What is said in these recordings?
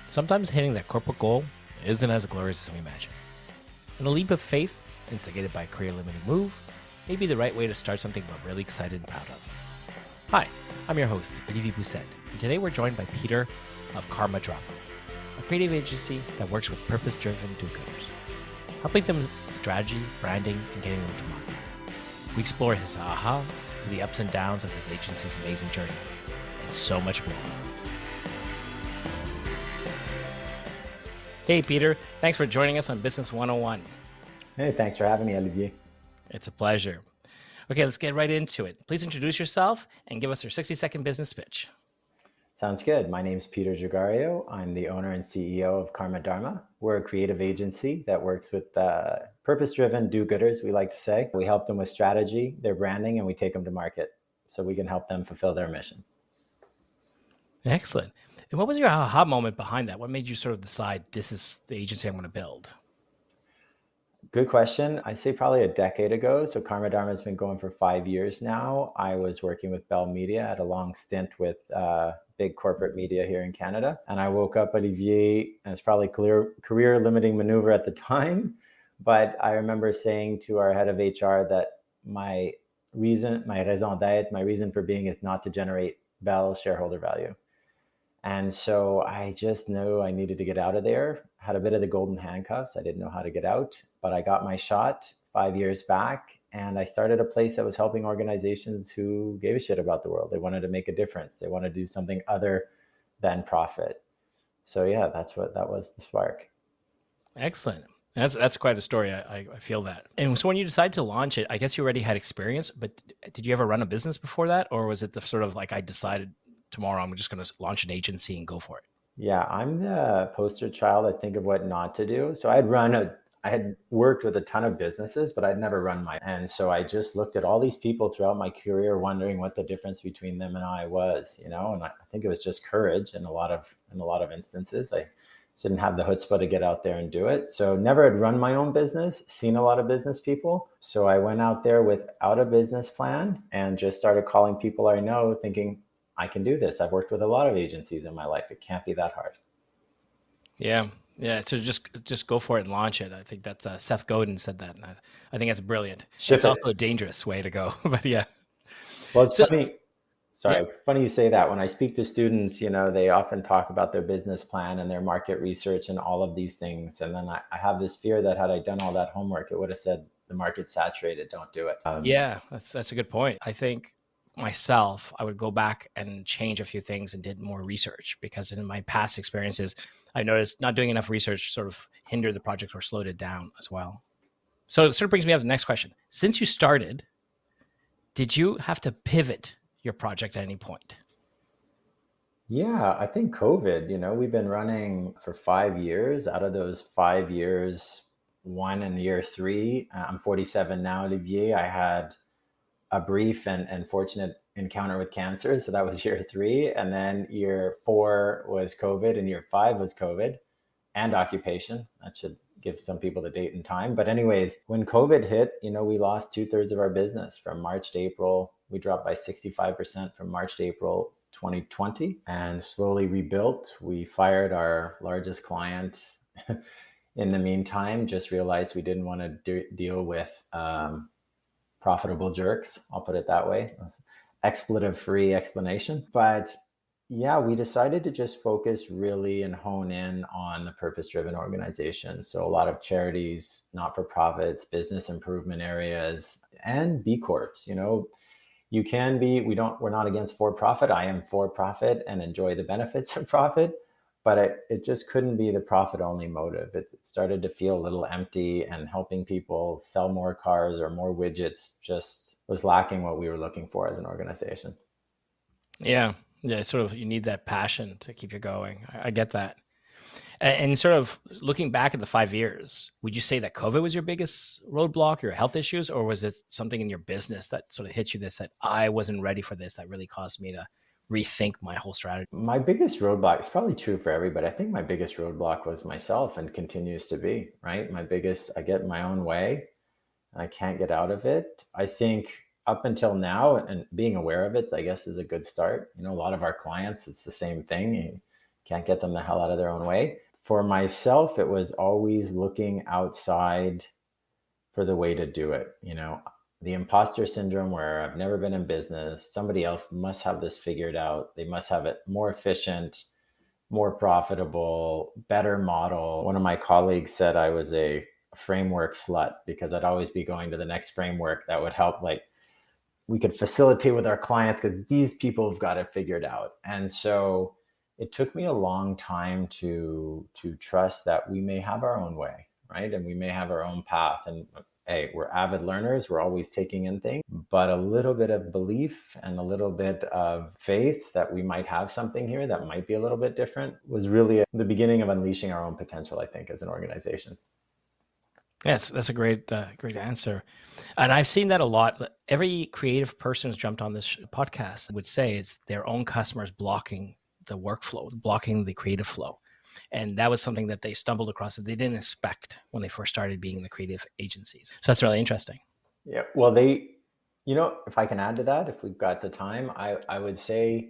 Sometimes hitting that corporate goal isn't as glorious as we imagine. And a leap of faith, instigated by a career-limiting move, may be the right way to start something we're really excited and proud of. Hi, I'm your host, Olivier Bousset, and today we're joined by Peter of Karma Drama, a creative agency that works with purpose-driven do-gooders, helping them with strategy, branding, and getting them to market. We explore his aha to the ups and downs of his agency's amazing journey, and so much more. Hey, Peter, thanks for joining us on Business 101. Hey, thanks for having me, Olivier. It's a pleasure. Okay, let's get right into it. Please introduce yourself and give us your 60-second business pitch. Sounds good. My name's Peter Jugario. I'm the owner and CEO of Karma Dharma. We're a creative agency that works with purpose-driven do-gooders, we like to say. We help them with strategy, their branding, and we take them to market so we can help them fulfill their mission. Excellent. And what was your aha moment behind that? What made you sort of decide this is the agency I'm going to build? Good question. I say probably a decade ago. So Karma Dharma has been going for 5 years now. I was working with Bell Media. I had a long stint with big corporate media here in Canada. And I woke up, Olivier, and it's probably career limiting maneuver at the time. But I remember saying to our head of HR that my raison d'être, my reason for being is not to generate Bell shareholder value. And so I just knew I needed to get out of there. Had a bit of the golden handcuffs. I didn't know how to get out, but I got my shot 5 years back. And I started a place that was helping organizations who gave a shit about the world. They wanted to make a difference. They wanted to do something other than profit. So yeah, that was the spark. Excellent. That's quite a story. I feel that. And so when you decided to launch it, I guess you already had experience, but did you ever run a business before that? Or was it the sort of like, I decided tomorrow I'm just going to launch an agency and go for it? Yeah, I'm the poster child, I think, of what not to do. So I had worked with a ton of businesses, but I'd never run mine. And so I just looked at all these people throughout my career, wondering what the difference between them and I was, and I think it was just courage in a lot of instances. I didn't have the chutzpah to get out there and do it. So never had run my own business, seen a lot of business people. So I went out there without a business plan and just started calling people I know, thinking, I can do this. I've worked with a lot of agencies in my life. It can't be that hard. Yeah. So just go for it and launch it. I think that's Seth Godin said that. And I think that's brilliant. It's also a dangerous way to go, but yeah. Well, it's funny. Sorry, yeah. It's funny you say that. When I speak to students, they often talk about their business plan and their market research and all of these things. And then I have this fear that had I done all that homework, it would have said the market's saturated. Don't do it. Yeah, that's a good point. I think myself, I would go back and change a few things and did more research, because in my past experiences, I noticed not doing enough research sort of hindered the project or slowed it down as well. So it sort of brings me up to the next question. Since you started, did you have to pivot your project at any point? Yeah, I think COVID, we've been running for 5 years. Out of those 5 years, one in year 3, I'm 47 now, Olivier. I had a brief and fortunate encounter with cancer. So that was year 3. And then year 4 was COVID, and year 5 was COVID and occupation. That should give some people the date and time. But anyways, when COVID hit, we lost 2/3 of our business from March to April. We dropped by 65% from March to April 2020 and slowly rebuilt. We fired our largest client in the meantime, just realized we didn't want to deal with profitable jerks. I'll put it that way. Expletive-free explanation. But yeah, we decided to just focus really and hone in on the purpose-driven organizations. So a lot of charities, not-for-profits, business improvement areas, and B Corps. You can be, we're not against for-profit. I am for-profit and enjoy the benefits of profit, but it just couldn't be the profit-only motive. It started to feel a little empty, and helping people sell more cars or more widgets just was lacking what we were looking for as an organization. Yeah, sort of you need that passion to keep you going. I get that. And sort of looking back at the 5 years, would you say that COVID was your biggest roadblock, your health issues, or was it something in your business that sort of hit you that I wasn't ready for this, that really caused me to rethink my whole strategy? My biggest roadblock, it's probably true for everybody. I think my biggest roadblock was myself, and continues to be, right? I get in my own way and I can't get out of it. I think up until now, and being aware of it, I guess, is a good start. A lot of our clients, it's the same thing. Can't get them the hell out of their own way. For myself, it was always looking outside for the way to do it. The imposter syndrome where I've never been in business, somebody else must have this figured out. They must have it more efficient, more profitable, better model. One of my colleagues said I was a framework slut because I'd always be going to the next framework that would help, like we could facilitate with our clients because these people have got it figured out. And so it took me a long time to trust that we may have our own way, right? And we may have our own path. And hey, we're avid learners, we're always taking in things, but a little bit of belief and a little bit of faith that we might have something here that might be a little bit different was really the beginning of unleashing our own potential, I think, as an organization. Yes, that's a great answer. And I've seen that a lot. Every creative person who's jumped on this podcast would say it's their own customers blocking the workflow, blocking the creative flow. And that was something that they stumbled across that they didn't expect when they first started being in the creative agencies. So that's really interesting. Yeah. Well, if I can add to that, if we've got the time, I would say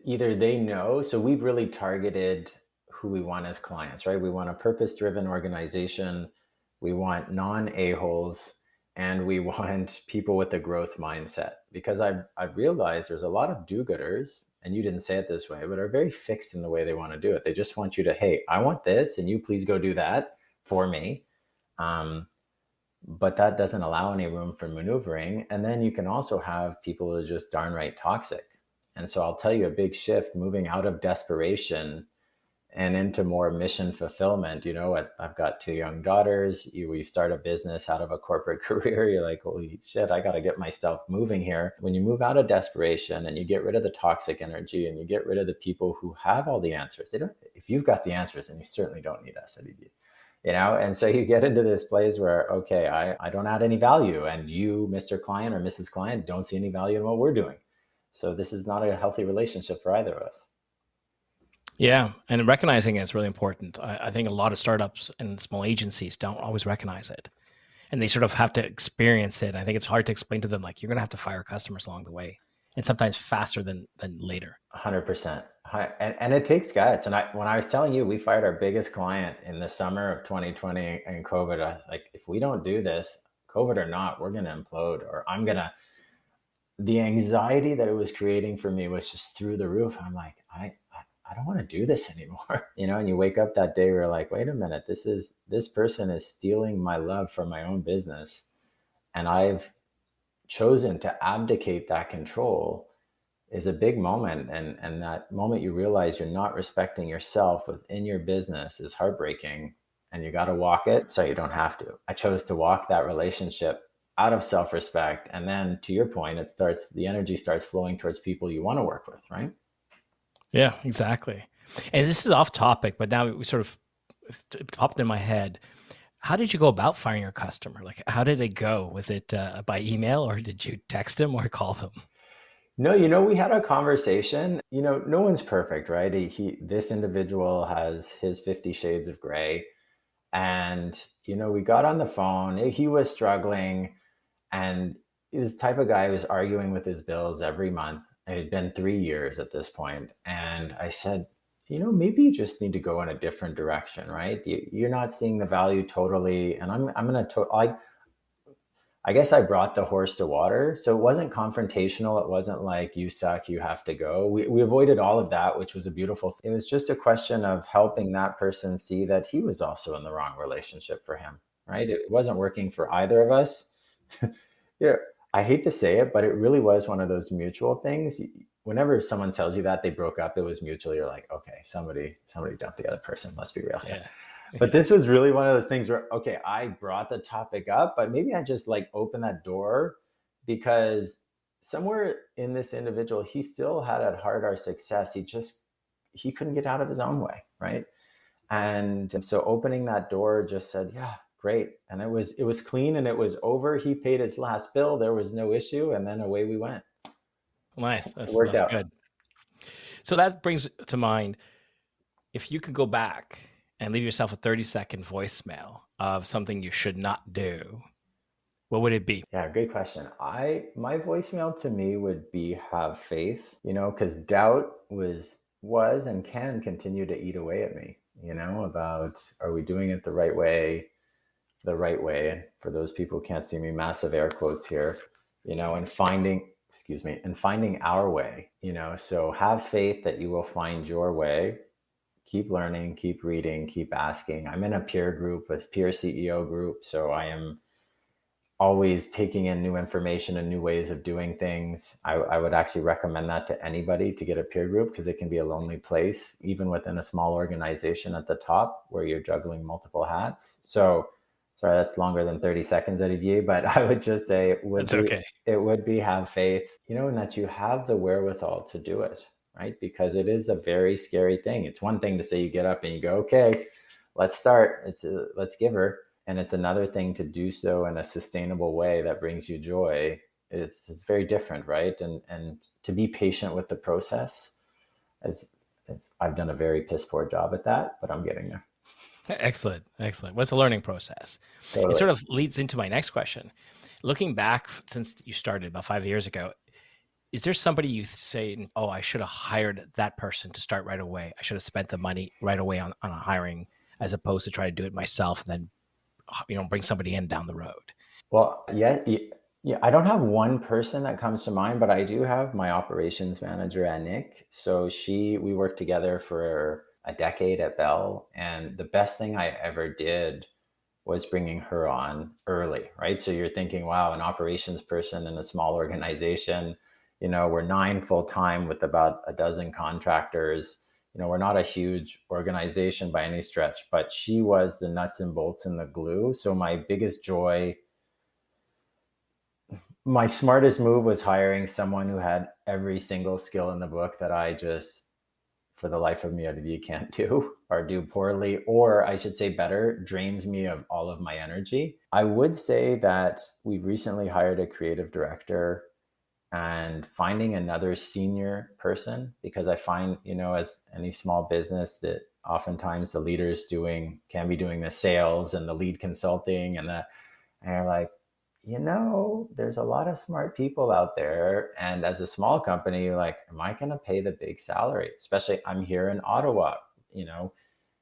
either they know, so we've really targeted who we want as clients, right? We want a purpose-driven organization. We want non-a-holes, and we want people with a growth mindset. Because I've realized there's a lot of do-gooders, and you didn't say it this way, but are very fixed in the way they want to do it. They just want you to, hey, I want this, and you please go do that for me. But that doesn't allow any room for maneuvering. And then you can also have people who are just darn right toxic. And so I'll tell you a big shift moving out of desperation and into more mission fulfillment. I've got 2 young daughters. We start a business out of a corporate career. You're like, holy shit, I got to get myself moving here. When you move out of desperation and you get rid of the toxic energy and you get rid of the people who have all the answers, if you've got the answers, then you certainly don't need us at ED. And so you get into this place where, okay, I don't add any value, and you, Mr. Client or Mrs. Client, don't see any value in what we're doing. So this is not a healthy relationship for either of us. Yeah, and recognizing it is really important. I think a lot of startups and small agencies don't always recognize it, and they sort of have to experience it. I think it's hard to explain to them, like, you're going to have to fire customers along the way, and sometimes faster than later. 100%. And it takes guts. And when I was telling you, we fired our biggest client in the summer of 2020 and COVID, I was like, if we don't do this, COVID or not, we're going to implode, or the anxiety that it was creating for me was just through the roof. I'm like, I don't want to do this anymore. And you wake up that day, where you're like, wait a minute, this person is stealing my love for my own business. And I've chosen to abdicate that control. Is a big moment. And that moment you realize you're not respecting yourself within your business is heartbreaking, and you got to walk it so you don't have to. I chose to walk that relationship out of self-respect. And then, to your point, the energy starts flowing towards people you want to work with, right? Yeah, exactly. And this is off topic, but now we sort of popped in my head. How did you go about firing your customer? Like, how did it go? Was it by email, or did you text them or call them? No, we had a conversation. No one's perfect, right? This individual has his 50 shades of gray. And, we got on the phone. He was struggling. And he was the type of guy who was arguing with his bills every month. It had been 3 years at this point. And I said, maybe you just need to go in a different direction, right? You're not seeing the value totally. And I'm going to, I guess I brought the horse to water. So it wasn't confrontational. It wasn't like, you suck, you have to go. We avoided all of that, which was a beautiful thing. It was just a question of helping that person see that he was also in the wrong relationship for him, right? It wasn't working for either of us. Yeah, I hate to say it, but it really was one of those mutual things. Whenever someone tells you that they broke up, it was mutual. You're like, okay, somebody dumped the other person. Must be real. Yeah. But this was really one of those things where, okay, I brought the topic up, but maybe I just opened that door, because somewhere in this individual, he still had at heart our success. He couldn't get out of his own way, right? And so opening that door just said, yeah, great. And it was clean, and it was over. He paid his last bill. There was no issue. And then away we went. Nice. It That's worked out. good. So that brings to mind, if you could go back and leave yourself a 30-second voicemail of something you should not do, What would it be? Yeah, good question. My voicemail to me would be have faith, because doubt was and can continue to eat away at me, about are we doing it the right way. And for those people who can't see me, massive air quotes here, and finding, excuse me, and finding our way, so have faith that you will find your way. Keep learning, keep reading, keep asking. I'm in a peer group, a peer CEO group. So I am always taking in new information and new ways of doing things. I would actually recommend that to anybody to get a peer group because it can be a lonely place, even within a small organization at the top where you're juggling multiple hats. So, sorry, that's longer than 30 seconds, Olivier, but I would just say That's okay. it would be have faith, and that you have the wherewithal to do it, right? Because it is a very scary thing. It's one thing to say you get up and you go, okay, let's start. Let's give her, and it's another thing to do so in a sustainable way that brings you joy. It's very different, right? And to be patient with the process, as I've done a very piss poor job at that, but I'm getting there. Excellent. Excellent. What's a learning process? It Totally. sort of leads into my next question. Looking back since you started about 5 years ago, is there somebody you say, oh, I should have hired that person to start right away? I should have spent the money right away on a hiring as opposed to try to do it myself and then, bring somebody in down the road. Well, yeah, yeah. I don't have one person that comes to mind, but I do have my operations manager at Nick. So we worked together for a decade at Bell, and the best thing I ever did was bringing her on early, right? So you're thinking, wow, an operations person in a small organization, we're 9 full time with about a dozen contractors. We're not a huge organization by any stretch, but she was the nuts and bolts and the glue. So my smartest move was hiring someone who had every single skill in the book that I just, for the life of me, Olivier, can't do or do poorly, or I should say better, drains me of all of my energy. I would say that we've recently hired a creative director, and finding another senior person, because I find, as any small business, that oftentimes the leaders can be doing the sales and the lead consulting and they're like, there's a lot of smart people out there. And as a small company, you're like, am I going to pay the big salary? Especially I'm here in Ottawa. You know,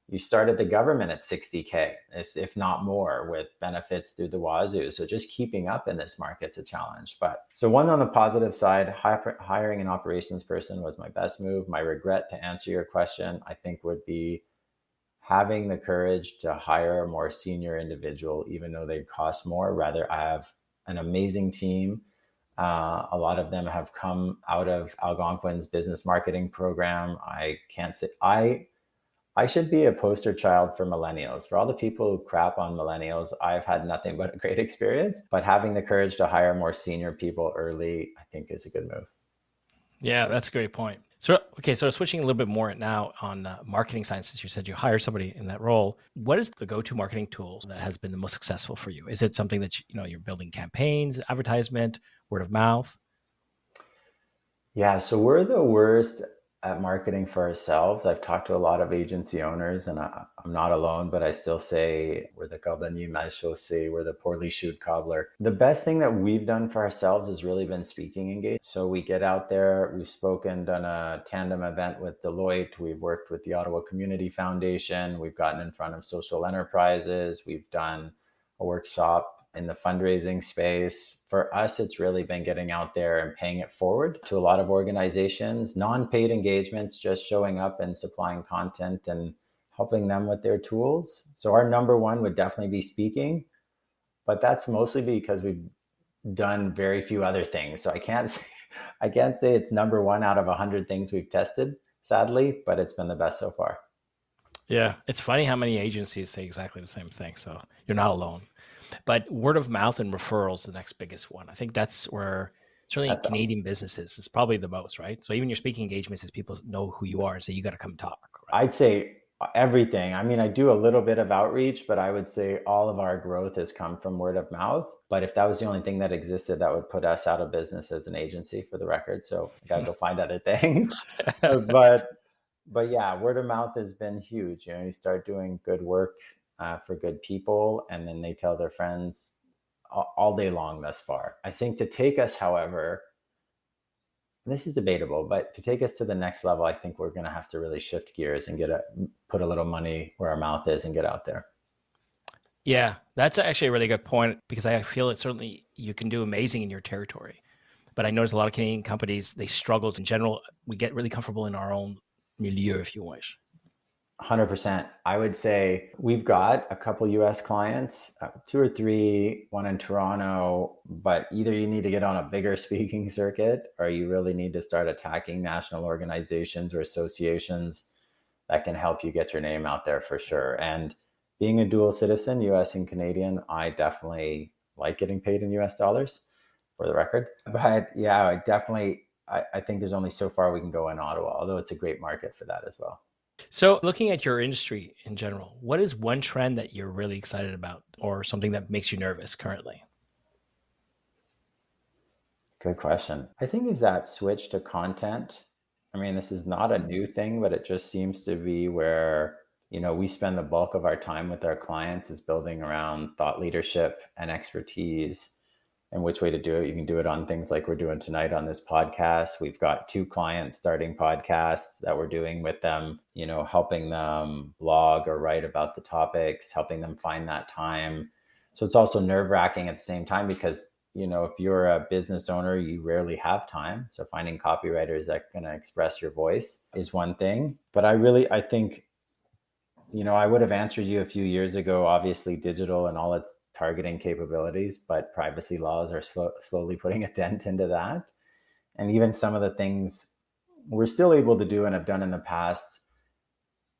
you start at the government at 60K, if not more, with benefits through the wazoo. So just keeping up in this market's a challenge. But so one on the positive side, hiring an operations person was my best move. My regret, to answer your question, I think would be having the courage to hire a more senior individual, even though they cost more. Rather, I have an amazing team. A lot of them have come out of Algonquin's business marketing program. I can't say I should be a poster child for millennials. For all the people who crap on millennials, I've had nothing but a great experience. But having the courage to hire more senior people early, I think, is a good move. Yeah, that's a great point. So, okay, so switching a little bit more now on marketing science, since you said you hire somebody in that role, what is the go-to marketing tool that has been the most successful for you? Is it something that you're building campaigns, advertisement, word of mouth? Yeah, so we're the worst at marketing for ourselves. I've talked to a lot of agency owners, and I'm not alone, but I still say we're the cordonnier mal chaussé, we're the poorly shoed cobbler. The best thing that we've done for ourselves has really been speaking engagement. So we get out there, we've spoken, done a tandem event with Deloitte, we've worked with the Ottawa Community Foundation, we've gotten in front of social enterprises, we've done a workshop in the fundraising space. For us, it's really been getting out there and paying it forward to a lot of organizations, non-paid engagements, just showing up and supplying content and helping them with their tools. So our number one would definitely be speaking, but that's mostly because we've done very few other things. So I can't say it's number one out of 100 things we've tested, sadly, but it's been the best so far. Yeah, it's funny how many agencies say exactly the same thing. So you're not alone. But word of mouth and referrals is the next biggest one. I think that's where certainly That's Canadian businesses is probably the most, right? So even your speaking engagements is people know who you are and say you got to come talk, right? I'd say everything. I mean, I do a little bit of outreach, but I would say all of our growth has come from word of mouth. But if that was the only thing that existed, that would put us out of business as an agency, for the record. So I got to go find other things. but but yeah, word of mouth has been huge. You start doing good work for good people, and then they tell their friends. all day long thus far. I think to take us, however, this is debatable, but to take us to the next level, I think we're going to have to really shift gears and put a little money where our mouth is and get out there. Yeah, that's actually a really good point because I feel that certainly you can do amazing in your territory. But I notice a lot of Canadian companies, they struggle in general. We get really comfortable in our own milieu, if you wish. 100%. I would say we've got a couple US clients, two or three, one in Toronto, but either you need to get on a bigger speaking circuit or you really need to start attacking national organizations or associations that can help you get your name out there for sure. And being a dual citizen, US and Canadian, I definitely like getting paid in US dollars for the record. But yeah, I think there's only so far we can go in Ottawa, although it's a great market for that as well. So, looking at your industry in general, what is one trend that you're really excited about or something that makes you nervous currently? Good question. I think is that switch to content. I mean, this is not a new thing, but it just seems to be where, we spend the bulk of our time with our clients is building around thought leadership and expertise and which way to do it. You can do it on things like we're doing tonight on this podcast. We've got two clients starting podcasts that we're doing with them, helping them blog or write about the topics, helping them find that time. So it's also nerve wracking at the same time because, if you're a business owner, you rarely have time. So finding copywriters that can express your voice is one thing. But I think, I would have answered you a few years ago, obviously digital and all its targeting capabilities, but privacy laws are slowly putting a dent into that. And even some of the things we're still able to do and have done in the past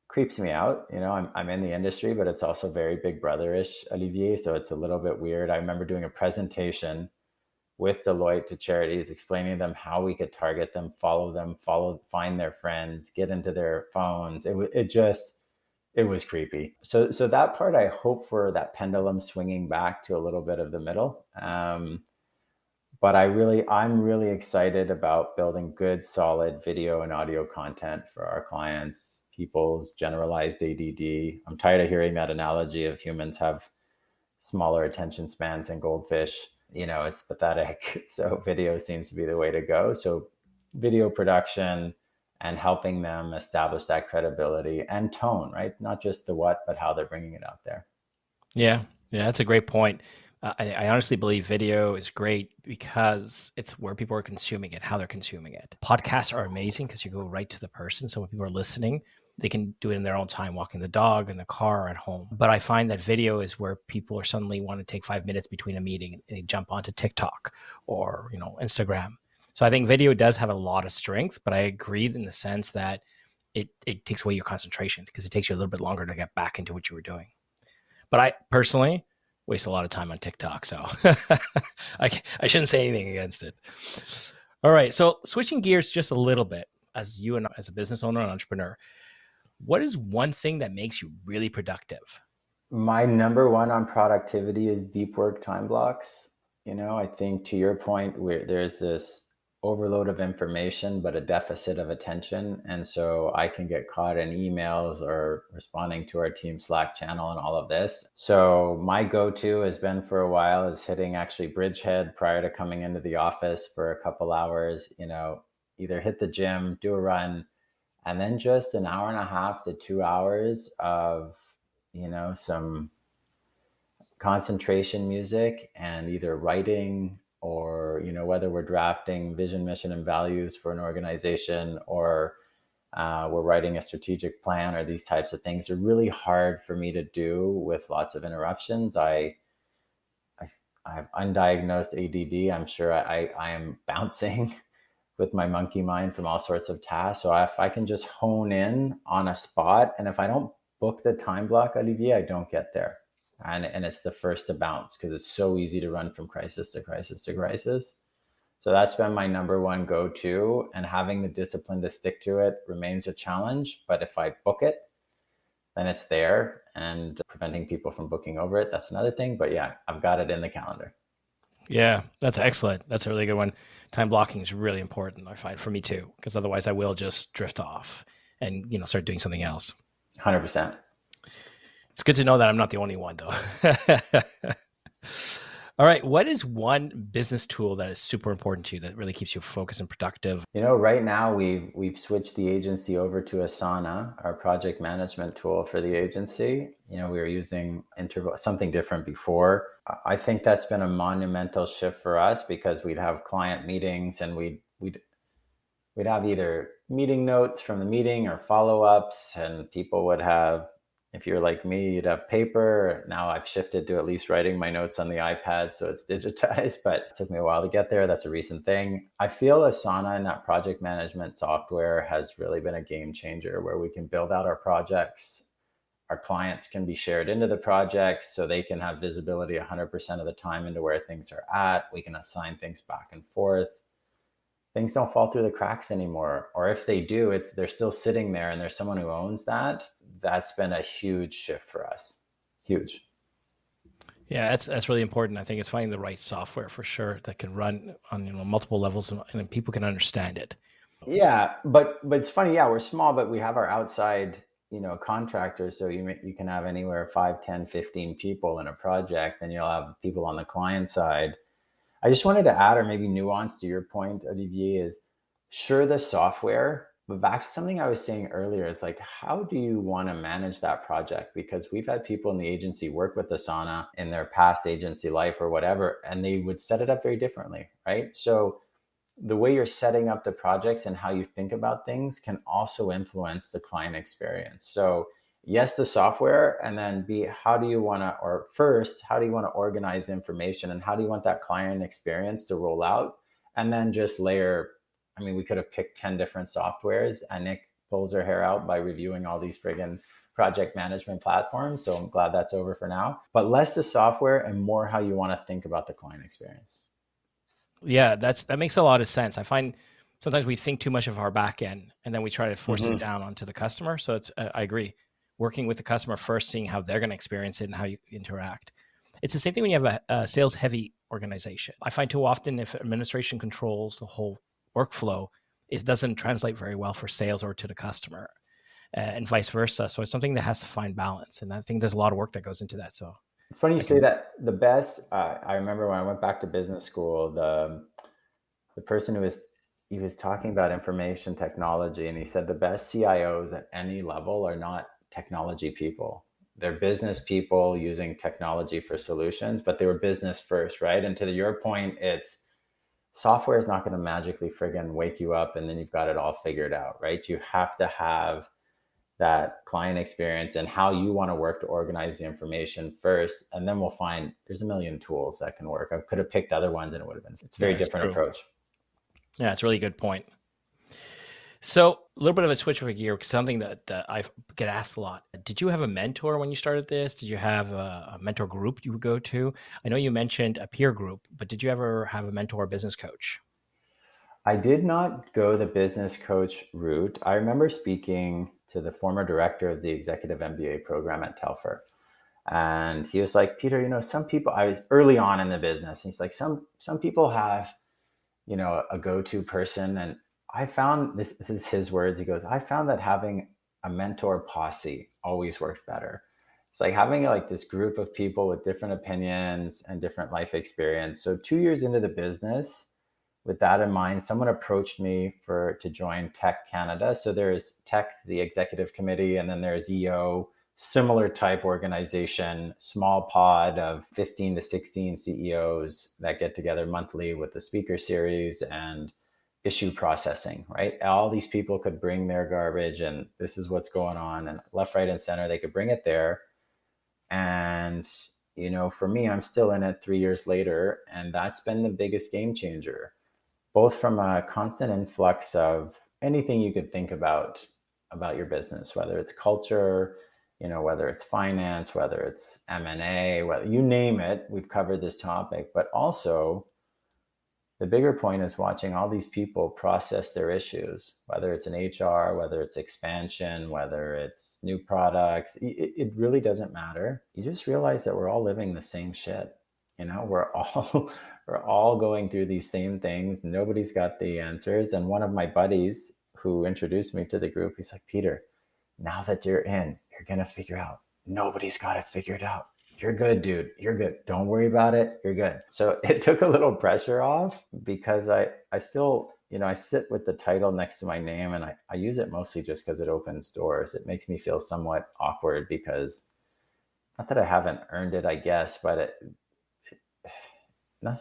creeps me out. I'm in the industry, but it's also very big brother-ish, Olivier. So it's a little bit weird. I remember doing a presentation with Deloitte to charities, explaining to them how we could target them, find their friends, get into their phones. It was creepy. So that part, I hope for that pendulum swinging back to a little bit of the middle. But I'm really excited about building good, solid video and audio content for our clients, people's generalized ADD. I'm tired of hearing that analogy of humans have smaller attention spans than goldfish. It's pathetic. So video seems to be the way to go. So video production and helping them establish that credibility and tone, right? Not just the what, but how they're bringing it out there. Yeah, that's a great point. I honestly believe video is great because it's where people are consuming it, how they're consuming it. Podcasts are amazing because you go right to the person. So when people are listening, they can do it in their own time, walking the dog, in the car, at home. But I find that video is where people are suddenly want to take 5 minutes between a meeting and they jump onto TikTok or, Instagram. So I think video does have a lot of strength, but I agree in the sense that it takes away your concentration because it takes you a little bit longer to get back into what you were doing. But I personally waste a lot of time on TikTok, so I shouldn't say anything against it. All right, so switching gears just a little bit, as a business owner and entrepreneur, what is one thing that makes you really productive? My number one on productivity is deep work time blocks. I think to your point, where there's this overload of information, but a deficit of attention. And so I can get caught in emails or responding to our team Slack channel and all of this. So my go-to has been for a while is hitting actually Bridgehead prior to coming into the office for a couple hours, either hit the gym, do a run, and then just an hour and a half to 2 hours of, some concentration music and either writing or, whether we're drafting vision, mission, and values for an organization or we're writing a strategic plan or these types of things are really hard for me to do with lots of interruptions. I have undiagnosed ADD. I'm sure I am bouncing with my monkey mind from all sorts of tasks. So if I can just hone in on a spot, and if I don't book the time block, Olivier, I don't get there. And it's the first to bounce because it's so easy to run from crisis to crisis to crisis. So that's been my number one go-to, and having the discipline to stick to it remains a challenge. But if I book it, then it's there, and preventing people from booking over it, that's another thing. But yeah, I've got it in the calendar. Yeah, that's excellent. That's a really good one. Time blocking is really important, I find, for me too, because otherwise I will just drift off and, start doing something else. 100%. It's good to know that I'm not the only one, though. All right. What is one business tool that is super important to you that really keeps you focused and productive? Right now we've switched the agency over to Asana, our project management tool for the agency. We were using interval something different before. I think that's been a monumental shift for us because we'd have client meetings and we'd have either meeting notes from the meeting or follow-ups, and people would have, if you're like me, you'd have paper. Now I've shifted to at least writing my notes on the iPad, so it's digitized, but it took me a while to get there. That's a recent thing. I feel Asana and that project management software has really been a game changer, where we can build out our projects. Our clients can be shared into the projects so they can have visibility 100% of the time into where things are at. We can assign things back and forth. Things don't fall through the cracks anymore, or if they do, they're still sitting there and there's someone who owns that. That's been a huge shift for us. Huge. Yeah, that's really important. I think it's finding the right software for sure that can run on multiple levels and people can understand it. Yeah, but it's funny. Yeah, we're small, but we have our outside contractors, so you can have anywhere 5, 10, 15 people in a project, and you'll have people on the client side. I just wanted to add, or maybe nuance to your point, Olivier, is sure the software, but back to something I was saying earlier, is like, how do you want to manage that project? Because we've had people in the agency work with Asana in their past agency life or whatever, and they would set it up very differently, right? So the way you're setting up the projects and how you think about things can also influence the client experience. So yes, the software, and then B, how do you want to, or first, how do you want to organize information and how do you want that client experience to roll out? And then just layer, we could have picked 10 different softwares, and Nick pulls her hair out by reviewing all these friggin' project management platforms. So I'm glad that's over for now. But less the software and more how you want to think about the client experience. Yeah, that makes a lot of sense. I find sometimes we think too much of our back end and then we try to force it Mm-hmm. down onto the customer. So I agree. Working with the customer first, seeing how they're going to experience it and how you interact. It's the same thing when you have a sales heavy organization. I find too often if administration controls the whole workflow, it doesn't translate very well for sales or to the customer, and vice versa. So it's something that has to find balance. And I think there's a lot of work that goes into that. So It's funny you I say can, that. The best, I remember when I went back to business school, the person he was talking about information technology, and he said the best CIOs at any level are not technology people. They're business people using technology for solutions, but they were business first, right? And to your point, it's software is not going to magically friggin' wake you up and then you've got it all figured out, right? You have to have that client experience and how you want to work to organize the information first, and then we'll find there's a million tools that can work. I could have picked other ones and it would have been, it's a very yeah, it's different true. approach. Yeah, it's a really good point. So a little bit of a switch of a gear, something that I get asked a lot. Did you have a mentor when you started this? Did you have a mentor group you would go to? I know you mentioned a peer group, but did you ever have a mentor or business coach? I did not go the business coach route. I remember speaking to the former director of the executive MBA program at Telfer, and he was like, Peter, some people, I was early on in the business, he's like, some people have a go-to person. And I found, this is his words, he goes, I found that having a mentor posse always worked better. It's like having like this group of people with different opinions and different life experience. So 2 years into the business, with that in mind, someone approached me to join Tech Canada. So there's Tech, the executive committee, and then there's EO, similar type organization, small pod of 15 to 16 CEOs that get together monthly with the speaker series and issue processing, right? All these people could bring their garbage and this is what's going on, and left, right, and center, they could bring it there. And, for me, I'm still in it 3 years later, and that's been the biggest game changer, both from a constant influx of anything you could think about your business, whether it's culture, whether it's finance, whether it's M&A, whether you name it, we've covered this topic. But also the bigger point is watching all these people process their issues, whether it's in HR, whether it's expansion, whether it's new products. It really doesn't matter. You just realize that we're all living the same shit. We're all we're all going through these same things. Nobody's got the answers. And one of my buddies who introduced me to the group, he's like, Peter, now that you're in, you're gonna figure out nobody's got it figured out. you're good, dude. You're good. Don't worry about it. You're good. So it took a little pressure off because I still, I sit with the title next to my name and I use it mostly just because it opens doors. It makes me feel somewhat awkward because not that I haven't earned it, I guess, but not,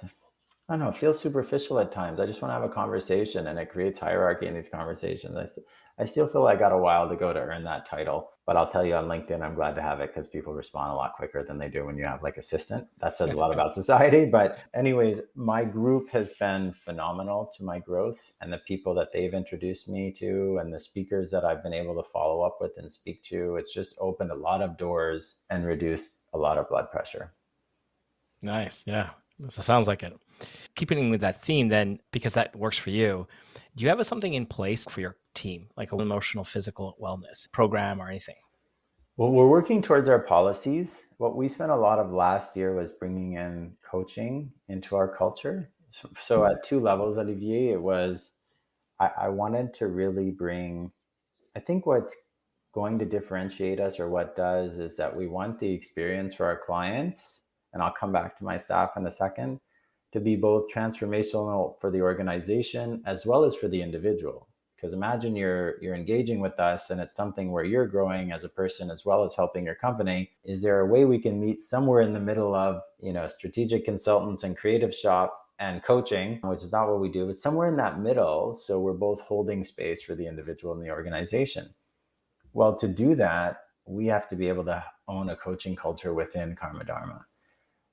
I don't know, it feels superficial at times. I just want to have a conversation and it creates hierarchy in these conversations. I still feel I got a while to go to earn that title, but I'll tell you on LinkedIn, I'm glad to have it because people respond a lot quicker than they do when you have like assistant. That says a lot about society. But anyways, my group has been phenomenal to my growth and the people that they've introduced me to and the speakers that I've been able to follow up with and speak to. It's just opened a lot of doors and reduced a lot of blood pressure. Nice. Yeah. That sounds like it. Keeping with that theme, then, because that works for you, do you have something in place for your team, like an emotional, physical wellness program or anything? Well, we're working towards our policies. What we spent a lot of last year was bringing in coaching into our culture. So at two levels, Olivier, it was I wanted to really bring, I think what's going to differentiate us or what does is that we want the experience for our clients, and I'll come back to my staff in a second, to be both transformational for the organization as well as for the individual. Because imagine you're engaging with us and it's something where you're growing as a person as well as helping your company. Is there a way we can meet somewhere in the middle of, strategic consultants and creative shop and coaching, which is not what we do, but somewhere in that middle, so we're both holding space for the individual and the organization? Well, to do that, we have to be able to own a coaching culture within Karma Dharma.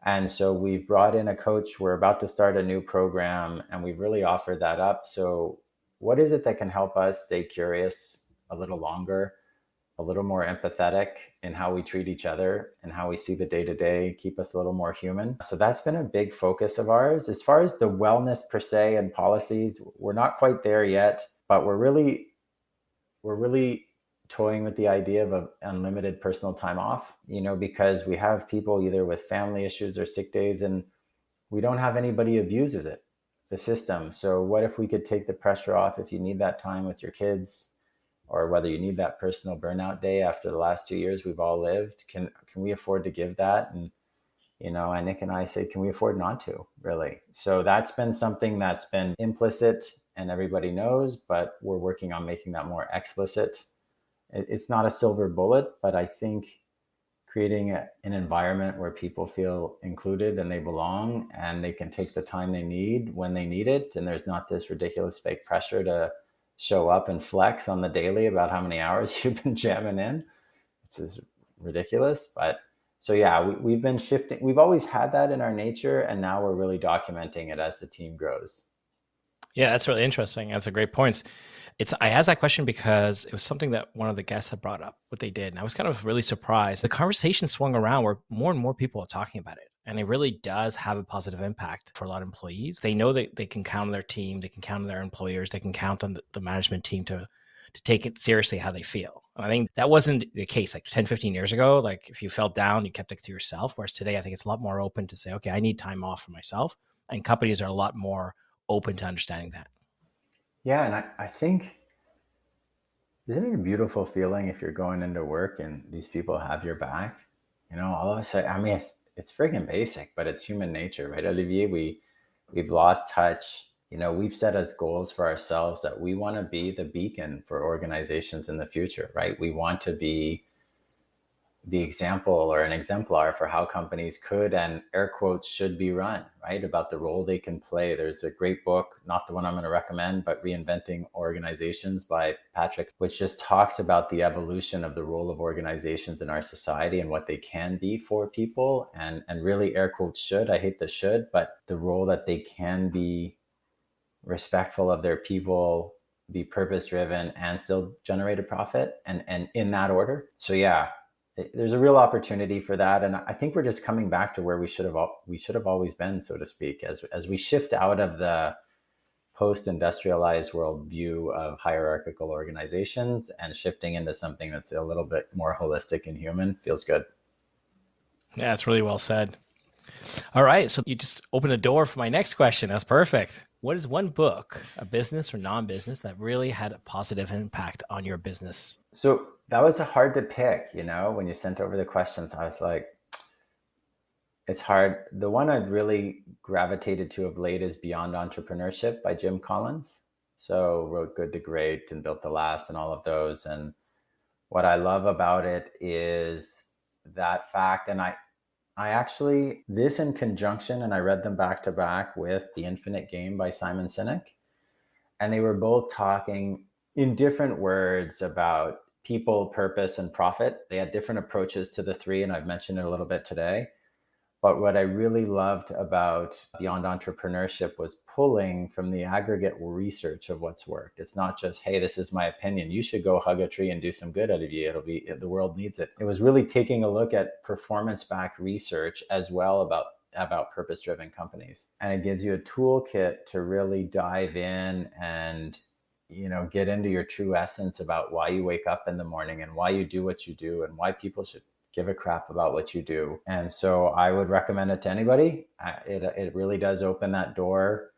And so we've brought in a coach. We're about to start a new program and we've really offered that up. So, what is it that can help us stay curious a little longer, a little more empathetic in how we treat each other and how we see the day to day, keep us a little more human? So, that's been a big focus of ours. As far as the wellness per se and policies, we're not quite there yet, but we're really toying with the idea of unlimited personal time off, because we have people either with family issues or sick days and we don't have anybody who abuses it, the system. So what if we could take the pressure off if you need that time with your kids or whether you need that personal burnout day after the last 2 years we've all lived? Can we afford to give that? And Nick and I say, can we afford not to, really? So that's been something that's been implicit and everybody knows, but we're working on making that more explicit. It's not a silver bullet, but I think creating an environment where people feel included and they belong and they can take the time they need when they need it. And there's not this ridiculous fake pressure to show up and flex on the daily about how many hours you've been jamming in, which is ridiculous. But so, yeah, we've been shifting. We've always had that in our nature. And now we're really documenting it as the team grows. Yeah, that's really interesting. That's a great point. I asked that question because it was something that one of the guests had brought up, what they did. And I was kind of really surprised. The conversation swung around where more and more people are talking about it. And it really does have a positive impact for a lot of employees. They know that they can count on their team, they can count on their employers, they can count on the management team to take it seriously how they feel. And I think that wasn't the case like 10, 15 years ago. Like if you felt down, you kept it to yourself. Whereas today, I think it's a lot more open to say, okay, I need time off for myself. And companies are a lot more open to understanding that. Yeah. And I think, isn't it a beautiful feeling if you're going into work and these people have your back? All of a sudden, I mean, it's friggin' basic, but it's human nature, right, Olivier? We've lost touch. We've set as goals for ourselves that we want to be the beacon for organizations in the future, right? We want to be the example or an exemplar for how companies could and air quotes should be run, right? About the role they can play. There's a great book, not the one I'm going to recommend, but Reinventing Organizations by Patrick, which just talks about the evolution of the role of organizations in our society and what they can be for people. And really air quotes should, I hate the should, but the role that they can be respectful of their people, be purpose driven and still generate a profit and in that order. So yeah, there's a real opportunity for that, and I think we're just coming back to where we should have always been, so to speak, as we shift out of the post-industrialized world view of hierarchical organizations and shifting into something that's a little bit more holistic and human. Feels good. Yeah, it's really well said. All right. So you just opened a door for my next question. That's perfect. What is one book, a business or non-business, that really had a positive impact on your business? So that was hard to pick, when you sent over the questions. I was like, it's hard. The one I've really gravitated to of late is Beyond Entrepreneurship by Jim Collins. So wrote Good to Great and Built to Last and all of those. And what I love about it is that fact. And I actually, this in conjunction, and I read them back to back with The Infinite Game by Simon Sinek. And they were both talking in different words about people, purpose, and profit. They had different approaches to the three, and I've mentioned it a little bit today. But what I really loved about Beyond Entrepreneurship was pulling from the aggregate research of what's worked. It's not just, hey, this is my opinion. You should go hug a tree and do some good out of you. The world needs it. It was really taking a look at performance-backed research as well about purpose-driven companies. And it gives you a toolkit to really dive in and get into your true essence about why you wake up in the morning and why you do what you do and why people should give a crap about what you do. And so I would recommend it to anybody. It really does open that door,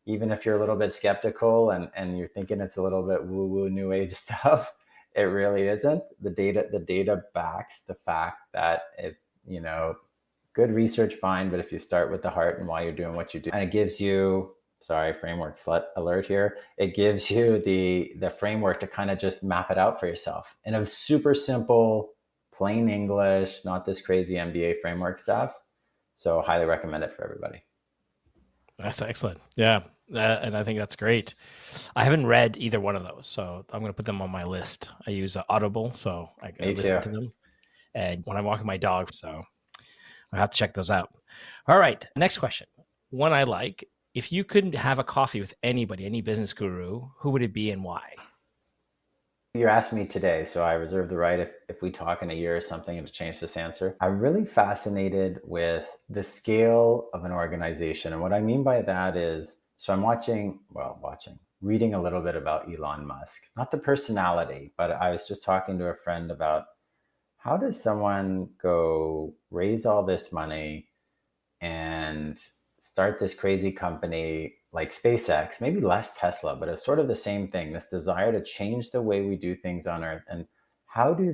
even if you're a little bit skeptical and you're thinking it's a little bit woo-woo new age stuff. It really isn't. The data backs the fact that if, good research, fine, but if you start with the heart and why you're doing what you do, and it gives you, framework alert here. It gives you the framework to kind of just map it out for yourself in a super simple, plain English, not this crazy MBA framework stuff. So highly recommend it for everybody. That's excellent. Yeah. And I think that's great. I haven't read either one of those, so I'm going to put them on my list. I use Audible, so I listen to them. And when I'm walking my dog, so I have to check those out. All right. Next question. One I like. If you could have a coffee with anybody, any business guru, who would it be and why? You're asking me today, so I reserve the right if we talk in a year or something to change this answer. I'm really fascinated with the scale of an organization. And what I mean by that is, so I'm reading a little bit about Elon Musk, not the personality, but I was just talking to a friend about how does someone go raise all this money and start this crazy company like SpaceX, maybe less Tesla, but it's sort of the same thing, this desire to change the way we do things on Earth. And how do you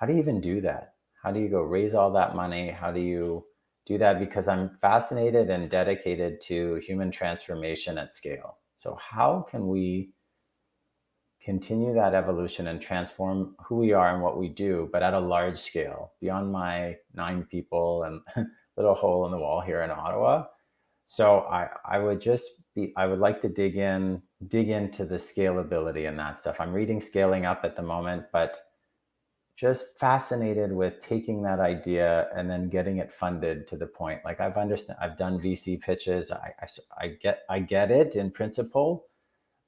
even do that? How do you go raise all that money? How do you do that? Because I'm fascinated and dedicated to human transformation at scale. So how can we continue that evolution and transform who we are and what we do, but at a large scale, beyond my 9 people and little hole in the wall here in Ottawa? So I would like to dig into the scalability and that stuff. I'm reading Scaling Up at the moment, but just fascinated with taking that idea and then getting it funded to the point. Like I've done VC pitches. I get it in principle,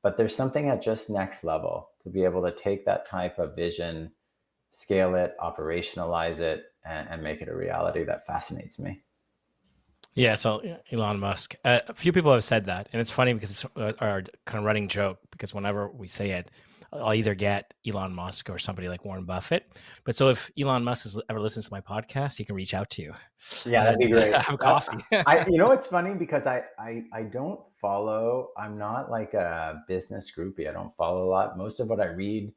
but there's something at just next level to be able to take that type of vision, scale it, operationalize it, and make it a reality that fascinates me. Yeah, so Elon Musk. A few people have said that, and it's funny because it's our kind of running joke, because whenever we say it, I'll either get Elon Musk or somebody like Warren Buffett. But so if Elon Musk ever listens to my podcast, he can reach out to you. Yeah, that'd be great. Have coffee. It's funny because I don't follow, I'm not like a business groupie. I don't follow a lot. Most of what I read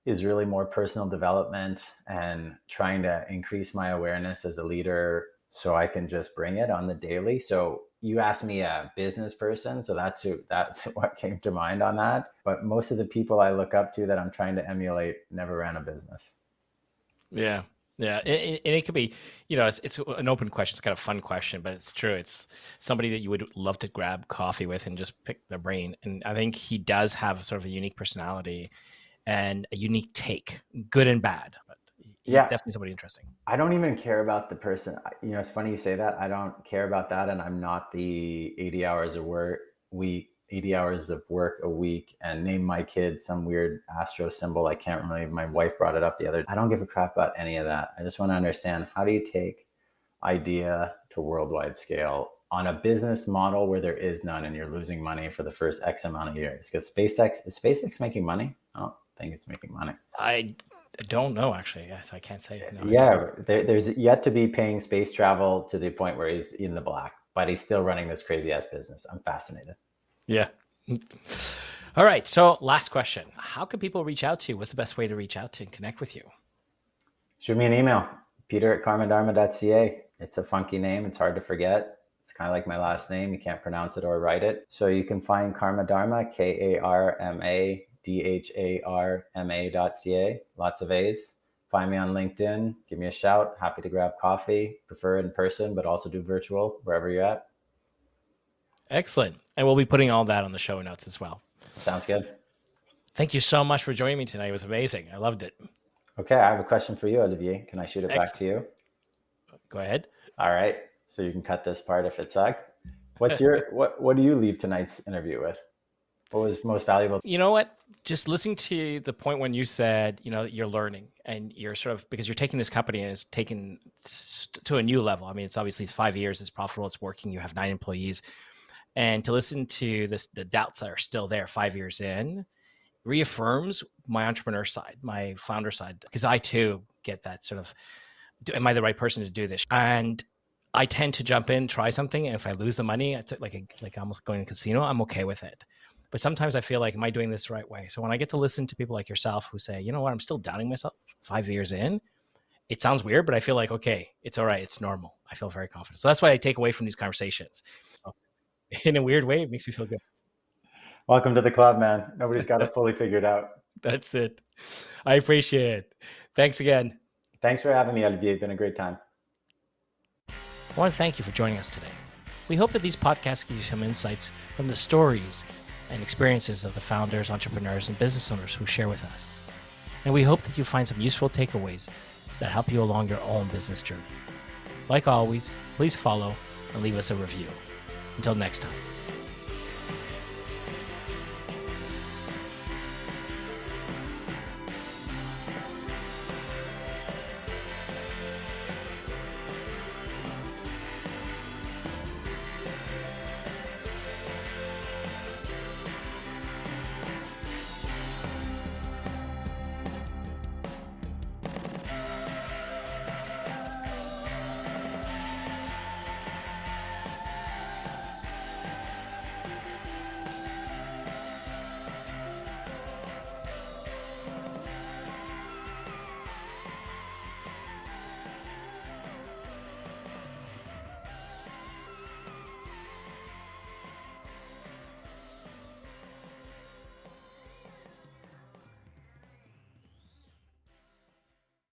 is really more personal development and trying to increase my awareness as a leader so I can just bring it on the daily. So you asked me a business person, so that's what came to mind on that. But most of the people I look up to that I'm trying to emulate never ran a business. Yeah. Yeah. And it could be, it's an open question. It's kind of a fun question, but it's true. It's somebody that you would love to grab coffee with and just pick their brain. And I think he does have sort of a unique personality and a unique take, good and bad. But he's definitely somebody interesting. I don't even care about the person. It's funny you say that. I don't care about that. And I'm not the 80 hours of work a week and name my kid some weird astro symbol. I can't remember. My wife brought it up the other day. I don't give a crap about any of that. I just want to understand, how do you take idea to worldwide scale on a business model where there is none and you're losing money for the first X amount of years? Because is SpaceX making money? I don't think it's making money. I don't know, actually. Yes, I can't say. No, yeah, there's yet to be paying space travel to the point where he's in the black, but he's still running this crazy ass business. I'm fascinated. Yeah. All right. So last question. How can people reach out to you? What's the best way to reach out to and connect with you? Shoot me an email, Peter at karmadharma.ca. It's a funky name. It's hard to forget. It's kind of like my last name. You can't pronounce it or write it. So you can find Karma Dharma, KarmaDharma.ca. Lots of A's. Find me on LinkedIn. Give me a shout. Happy to grab coffee. Prefer in person, but also do virtual wherever you're at. Excellent. And we'll be putting all that on the show notes as well. Sounds good. Thank you so much for joining me tonight. It was amazing. I loved it. Okay, I have a question for you, Olivier. Can I shoot it back to you? Go ahead. All right. So you can cut this part if it sucks. What's your what do you leave tonight's interview with? What was most valuable? You know what? Just listening to the point when you said, you're learning and you're sort of, because you're taking this company and it's taken to a new level. I mean, it's obviously 5 years, it's profitable, it's working, you have 9 employees. And to listen to the doubts that are still there 5 years in reaffirms my entrepreneur side, my founder side, because I too get that sort of, am I the right person to do this? And I tend to jump in, try something, and if I lose the money, it's like almost going to a casino, I'm okay with it. But sometimes I feel like, am I doing this the right way? So when I get to listen to people like yourself who say, you know what, I'm still doubting myself 5 years in, it sounds weird, but I feel like, okay, it's all right. It's normal. I feel very confident. So that's what I take away from these conversations. So in a weird way, it makes me feel good. Welcome to the club, man. Nobody's got it fully figured out. That's it. I appreciate it. Thanks again. Thanks for having me, Olivier. It's been a great time. I want to thank you for joining us today. We hope that these podcasts give you some insights from the stories and experiences of the founders, entrepreneurs, and business owners who share with us. And we hope that you find some useful takeaways that help you along your own business journey. Like always, please follow and leave us a review. Until next time.